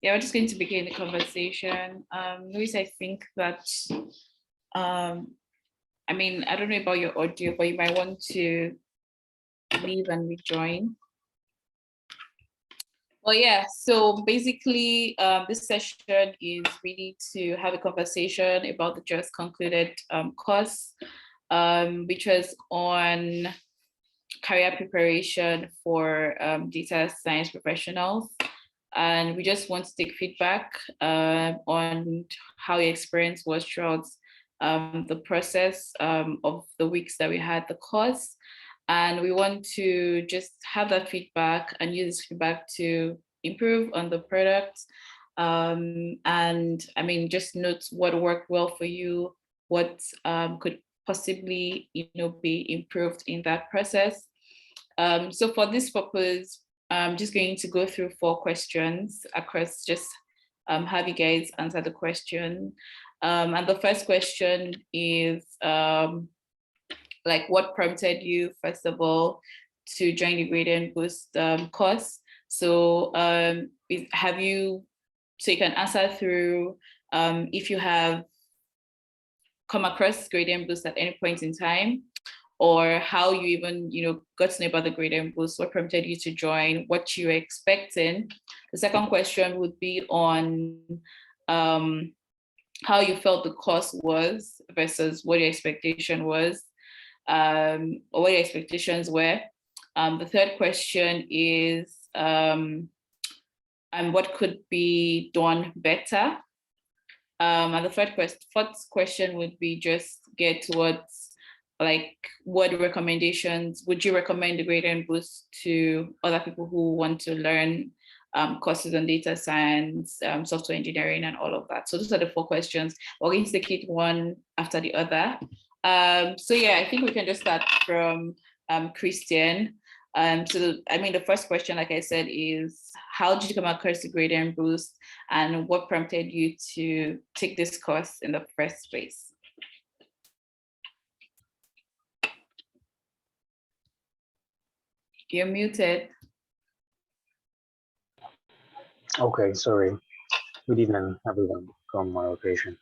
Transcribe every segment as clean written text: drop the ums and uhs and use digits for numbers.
Yeah, we're just going to begin the conversation. Luis, I think that, I mean, I don't know about your audio, but you might want to leave and rejoin. Well, yeah, so basically this session is really to have a conversation about the just concluded course, which was on career preparation for data science professionals. And we just want to take feedback on how your experience was throughout the process of the weeks that we had the course. And we want to just have that feedback and use this feedback to improve on the product. And I mean, just note what worked well for you, what could possibly, be improved in that process. So for this purpose, I'm just going to go through 4 questions across, just have you guys answer the question. And the first question is like, what prompted you, first of all, to join the Gradient Boost course? So you can answer through if you have come across Gradient Boost at any point in time, or how you even, got to know about the Gradient Boost, what prompted you to join, what you were expecting. The second question would be on how you felt the course was versus what your expectation was, or what your expectations were. The third question is, what could be done better? And the fourth question would be just get towards, like, what recommendations would you recommend the Gradient Boost to other people who want to learn courses on data science, software engineering, and all of that? So those are the 4 questions. We're going to take it one after the other. So yeah, I think we can just start from Christian. The first question, like I said, is how did you come across the Gradient Boost, and what prompted you to take this course in the first place? You're muted. Okay, sorry. Good evening, everyone from my location.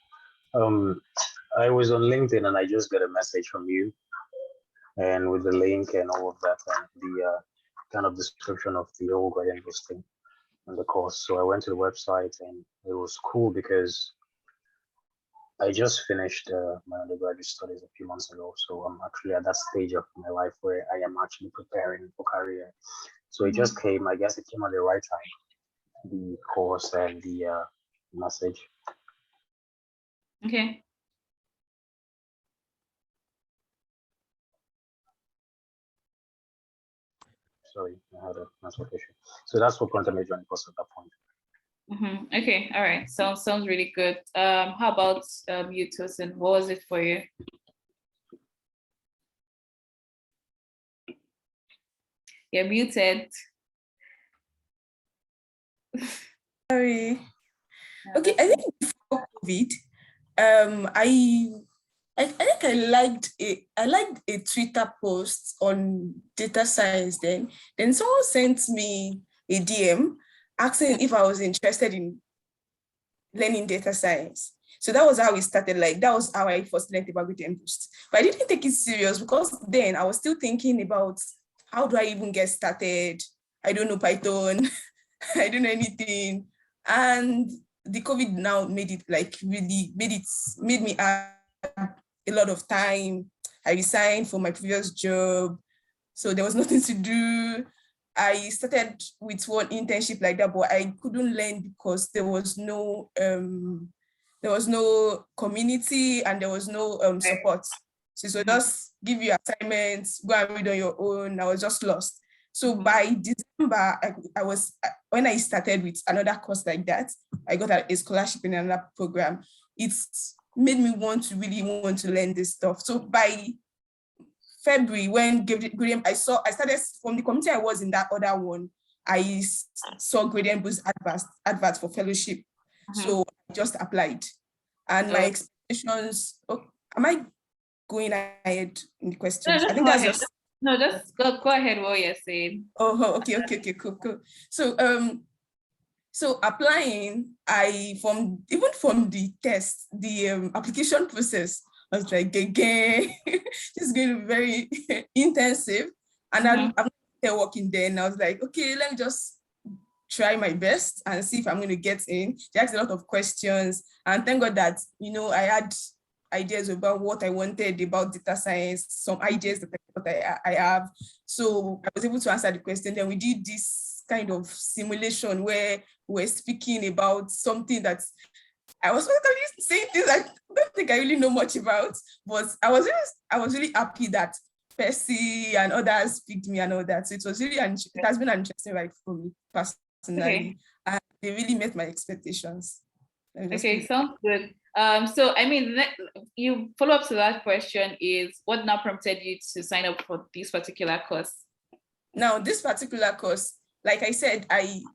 I was on LinkedIn and I just got a message from you, and with the link and all of that, and the kind of description of the whole Gradient Boost thing and the course. So I went to the website, and it was cool because I just finished my undergraduate studies a few months ago. So I'm actually at that stage of my life where I am actually preparing for career. So it just came, I guess it came at the right time, the course and the message. Okay. Sorry, I had a network issue. So that's what prompted me to join the course at that point. Okay, all right. Sounds really good. How about you, Tosin? What was it for you? You're muted. Sorry. Okay, I think before COVID, I think I liked a Twitter post on data science then. Then someone sent me a DM asking if I was interested in learning data science. So that was how we started. Like, that was how I first learned about Gradient Boost. But I didn't take it serious because then I was still thinking about how do I even get started? I don't know Python. I don't know anything. And the COVID now made it like really made me add a lot of time. I resigned from my previous job, so there was nothing to do. I started with one internship like that, but I couldn't learn because there was no community and there was no support. So just give you assignments, go and read on your own. I was just lost. So by December, when I started with another course like that, I got a scholarship in another program. It's made me really want to learn this stuff. So by February, when I started from the community I was in that other one, I saw Gradient Boost adverts for fellowship. So I just applied. And my expectations, am I going ahead in the questions? I think that's just... No, just go ahead what you're saying. Oh, okay, cool. So So applying, even from the test, the application process, I was like, again, this is going to be very intensive. And I'm not working there, and I was like, okay, let me just try my best and see if I'm going to get in. They asked a lot of questions, and thank God that, I had ideas about what I wanted about data science, some ideas that I have. So I was able to answer the question. Then we did this kind of simulation where we were speaking about something that I was totally saying things I don't think I really know much about, but I was really happy that Percy and others picked me and all that. So it has been an interesting ride for me personally, and they really met my expectations. Okay, sounds good. So I mean, you follow up to that question is what now prompted you to sign up for this particular course? Now, this particular course, like I said,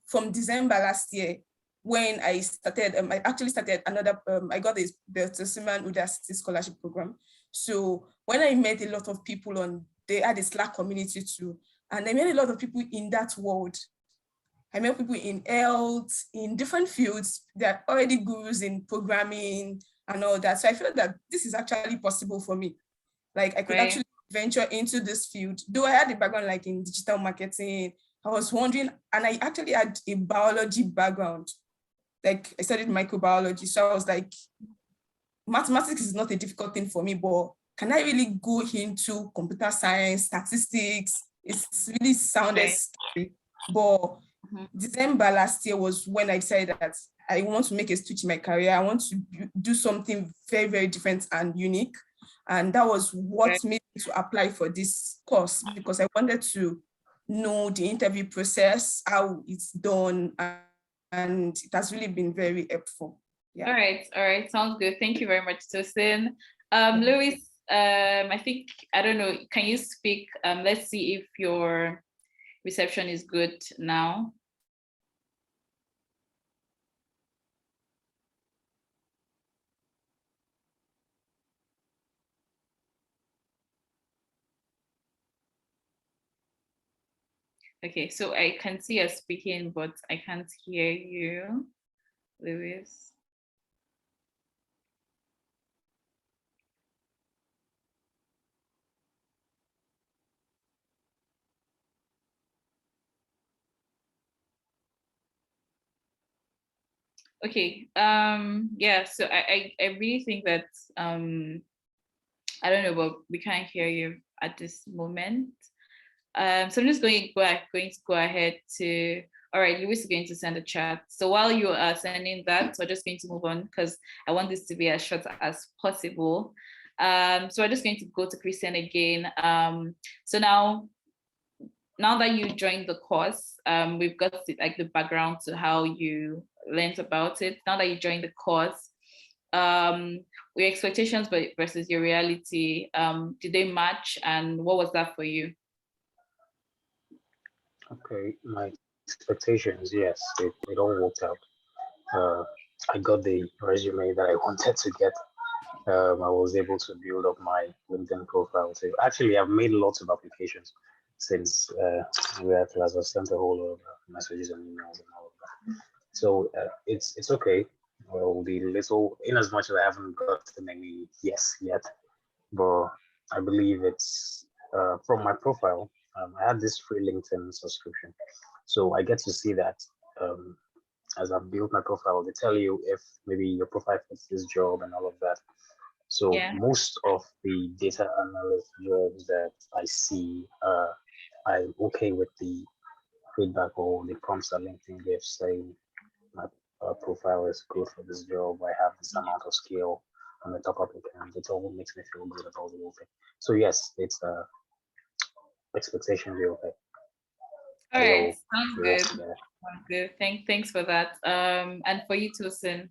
from December last year, when I started, I actually started another, I got the Tosiman Udacity Scholarship Program. So when I met a lot of people they had a Slack community too, and I met a lot of people in that world. I met people in health, in different fields. They're already gurus in programming and all that. So I feel that this is actually possible for me. Like I could actually venture into this field. Though I had a background like in digital marketing, I was wondering, and I actually had a biology background. Like I studied microbiology. So I was like, mathematics is not a difficult thing for me, but can I really go into computer science, statistics? It's really sounded scary. But December last year was when I decided that I want to make a switch in my career. I want to do something very, very different and unique. And that was what made me to apply for this course, because I wanted to know the interview process, how it's done, and it has really been very helpful. Yeah. All right, sounds good. Thank you very much, Tosin. Louis, I think, I don't know, can you speak? Let's see if your reception is good now. Okay, so I can see you speaking, but I can't hear you, Louis. Okay, yeah, so I really think that, I don't know, but we can't hear you at this moment. So I'm just going to go ahead to, all right, Louis is going to send a chat. So while you are sending that, we're just going to move on because I want this to be as short as possible. So we're just going to go to Christian again. So now that you joined the course, we've got the background to how you learned about it. Now that you joined the course, your expectations versus your reality, did they match, and what was that for you? Okay, my expectations, yes, it all worked out. I got the resume that I wanted to get. I was able to build up my LinkedIn profile. So actually, I've made lots of applications since we had class. I sent a whole lot of messages and emails and all of that. So it's okay. Well, the little, in as much as I haven't gotten any yes yet, but I believe it's from my profile. I had this free LinkedIn subscription, so I get to see that as I've built my profile. They tell you if maybe your profile fits this job and all of that. So most of the data analyst jobs that I see, I'm okay with the feedback or the prompts that LinkedIn gives, saying my profile is good for this job. I have this amount of skill. I'm a top applicant. It all makes me feel good about the whole thing. So yes, it's expectations are okay. All right, sounds good. Sounds good. Thanks for that. And for you, Tosin,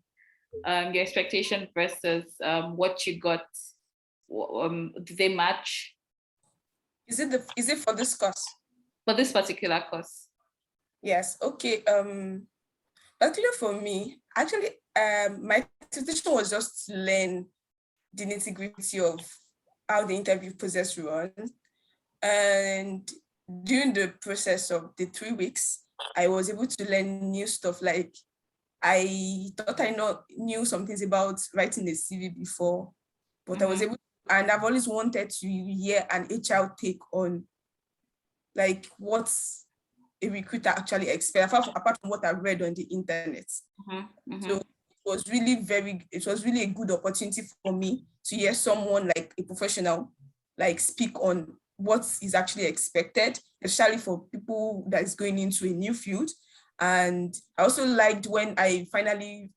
your expectation versus what you got, do they match? Is it for this course? For this particular course? Yes. Okay. Particularly for me, actually, my expectation was just to learn the nitty-gritty of how the interview process runs. And during the process of the 3 weeks, I was able to learn new stuff. Like I thought I knew some things about writing a CV before, but I was able, and I've always wanted to hear an HR take on like what a recruiter actually expects, apart from what I've read on the internet. So it was really a good opportunity for me to hear someone like a professional like speak on what is actually expected, especially for people that is going into a new field. And I also liked when I finally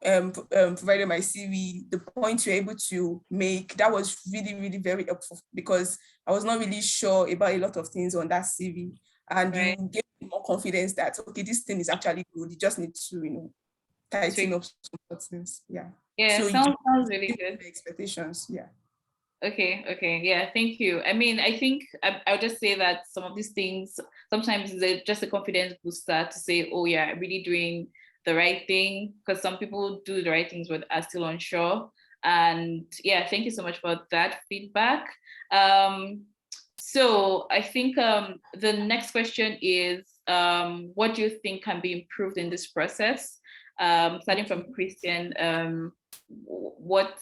provided my CV, the points you're able to make, that was really, really very helpful because I was not really sure about a lot of things on that CV. And you get more confidence that, okay, this thing is actually good. You just need to, tighten up some things. Yeah. Yeah, so sounds really good. The expectations. Yeah. Okay. Yeah, thank you. I mean, I think I'll just say that some of these things, sometimes it's just a confidence booster to say, oh yeah, I'm really doing the right thing, because some people do the right things but are still unsure. And yeah, thank you so much for that feedback. So I think the next question is, what do you think can be improved in this process? Starting from Christian, what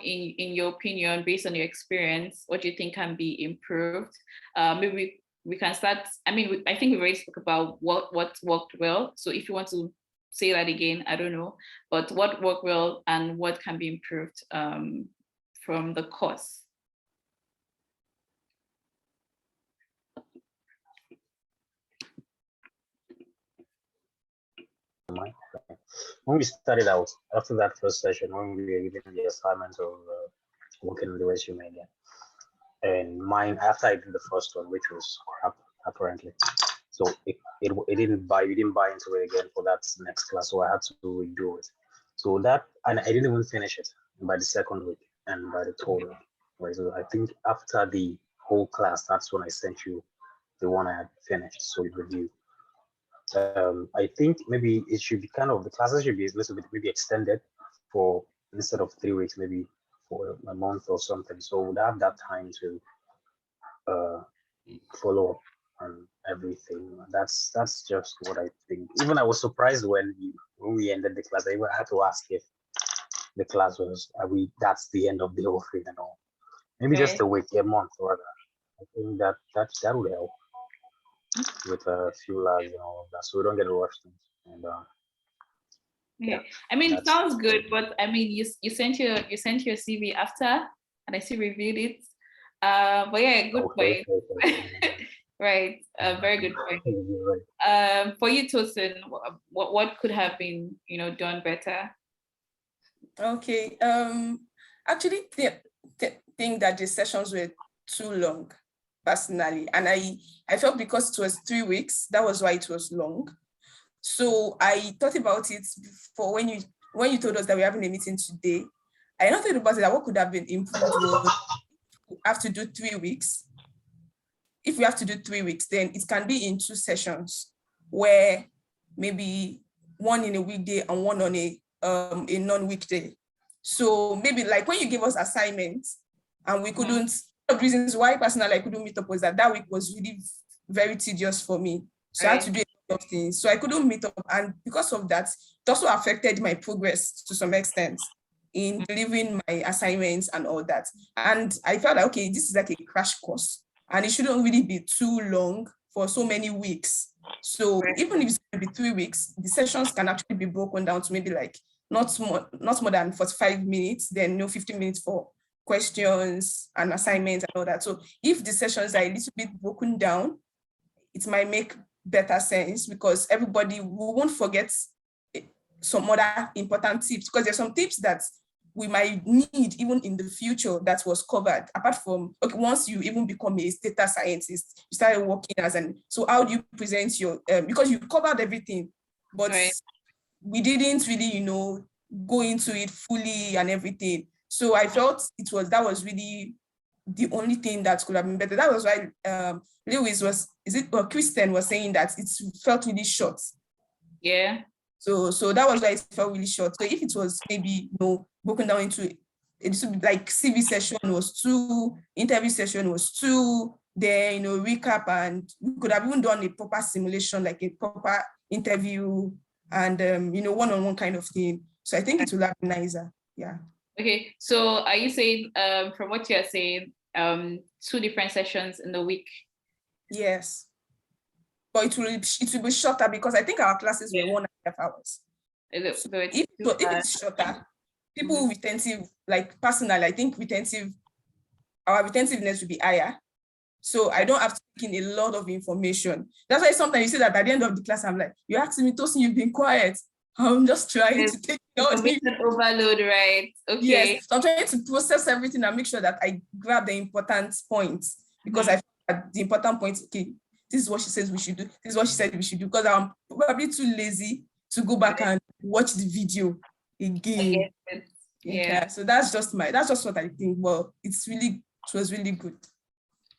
in your opinion, based on your experience, what do you think can be improved? Maybe we can start. I mean, I think we already spoke about what worked well. So if you want to say that again, I don't know, but what worked well and what can be improved from the course? When we started out, after that first session, when we were given the assignment of working on the resume again, and mine, after I did the first one, which was crap, apparently. So we didn't buy into it again for that next class. So I had to redo it. So that, and I didn't even finish it by the second week and by the third week. Right? So I think after the whole class, that's when I sent you the one I had finished. So we reviewed. I think maybe it should be the classes should be a little bit maybe extended for, instead of 3 weeks, maybe for a month or something. So we'd have that time to follow up on everything. That's just what I think. Even I was surprised when we ended the class. I had to ask if the class was that's the end of the whole thing and all. Maybe just a week, a month, rather. I think that would help with a few labs and all of that, so we don't get rushed. And yeah, I mean, it sounds good, but I mean, you sent your CV after, and I still reviewed it. But yeah, good point. Right, very good point. For you, Tosin, what could have been done better? Okay. Actually, think that the sessions were too long, personally, and I felt because it was 3 weeks, that was why it was long. So I thought about it before when you told us that we're having a meeting today. I not thought about it that what could have been improved was we have to do 3 weeks. If we have to do 3 weeks, then it can be in 2 sessions, where maybe one in a weekday and one on a non-weekday. So maybe like when you give us assignments and we couldn't, one of the reasons why personally I couldn't meet up was that week was really very tedious for me. So I had to do a lot of things. So I couldn't meet up. And because of that, it also affected my progress to some extent in delivering my assignments and all that. And I felt like, okay, this is like a crash course and it shouldn't really be too long for so many weeks. So even if it's going to be 3 weeks, the sessions can actually be broken down to maybe like not more than 45 minutes, then 15 minutes for questions and assignments and all that. So if the sessions are a little bit broken down, it might make better sense because everybody won't forget some other important tips, because there's some tips that we might need even in the future that was covered, apart from, okay, once you even become a data scientist, you started working as so how do you present your, because you covered everything, but we didn't really, go into it fully and everything. So I felt that was really the only thing that could have been better. That was why Kristen was saying that it felt really short. Yeah. So that was why it felt really short. So if it was maybe broken down into, it should be like CV session was 2, interview session was 2, then, recap, and we could have even done a proper simulation, like a proper interview and, one-on-one kind of thing. So I think it will have been nicer. Yeah. Okay. So are you saying, from what you're saying, 2 different sessions in the week? Yes. But it will be shorter because I think our classes were 1.5 hours. So if it's shorter, people will retentive, like personally, I think our retentiveness will be higher. So I don't have to take in a lot of information. That's why sometimes you say that at the end of the class, I'm like, you're asking me, Tosin, you've been quiet. I'm just trying to take information overload, right? Okay. Yes, so I'm trying to process everything and make sure that I grab the important points, because I feel that the important points, okay, this is what she says we should do. This is what she said we should do, because I'm probably too lazy to go back and watch the video again. Yeah. So that's just what I think. Well, it was really good.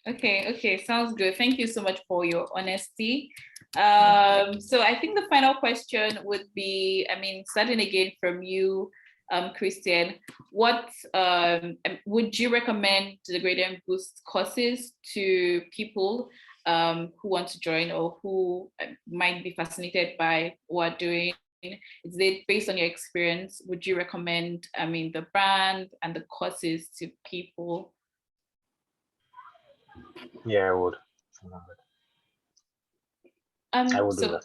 Okay, sounds good. Thank you so much for your honesty. So I think the final question would be, starting again from you, Christian, what would you recommend the Gradient Boost courses to people who want to join or who might be fascinated by what we're doing? Is it based on your experience? Would you recommend, the brand and the courses to people? Yeah, I would. I would do that.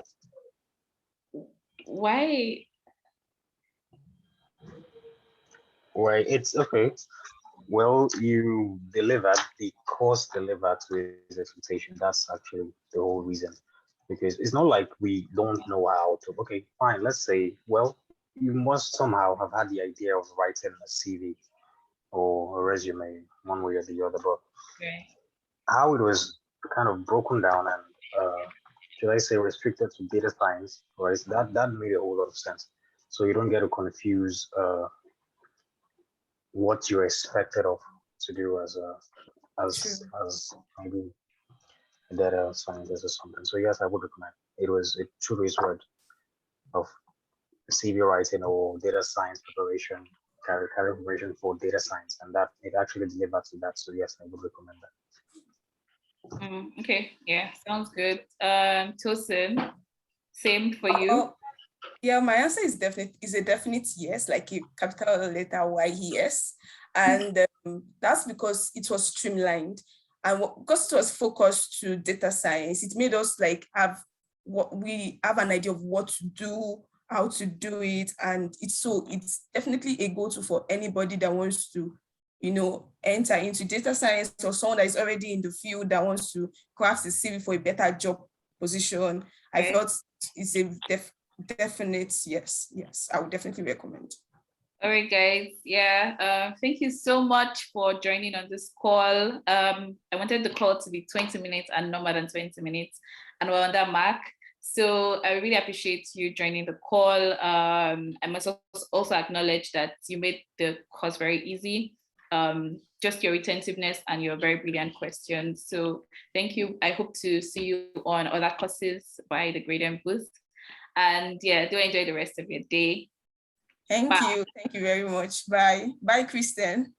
Why? Well, it's okay. Well, you delivered, the course delivered to his expectation. That's actually the whole reason. Because it's not like we don't know how to, okay, fine, let's say, well, you must somehow have had the idea of writing a CV or a resume, one way or the other, but how it was kind of broken down and, should I say, restricted to data science, right? That made a whole lot of sense. So you don't get to confuse what you're expected of to do as maybe a data scientist or something. So yes, I would recommend. It truly is word of CV writing or data science preparation, career preparation for data science, and that it actually delivered to that. So yes, I would recommend that. Okay, yeah, sounds good. Tosin, same for you? Yeah, my answer is a definite yes, like a capital letter Y, yes. And that's because it was streamlined, and because it was focused to data science, it made us like have an idea of what to do, how to do it, and it's definitely a go-to for anybody that wants to enter into data science, or someone that is already in the field that wants to craft a CV for a better job position. I felt it's a definite yes. I would definitely recommend. All right, guys. Yeah, thank you so much for joining on this call. I wanted the call to be 20 minutes and no more than 20 minutes, and we're on that mark. So I really appreciate you joining the call. I must also acknowledge that you made the course very easy. Just your retentiveness and your very brilliant questions. So thank you. I hope to see you on other courses by the Gradient Boost. And yeah, do enjoy the rest of your day. Thank you. Thank you very much. Bye. Bye, Kristen.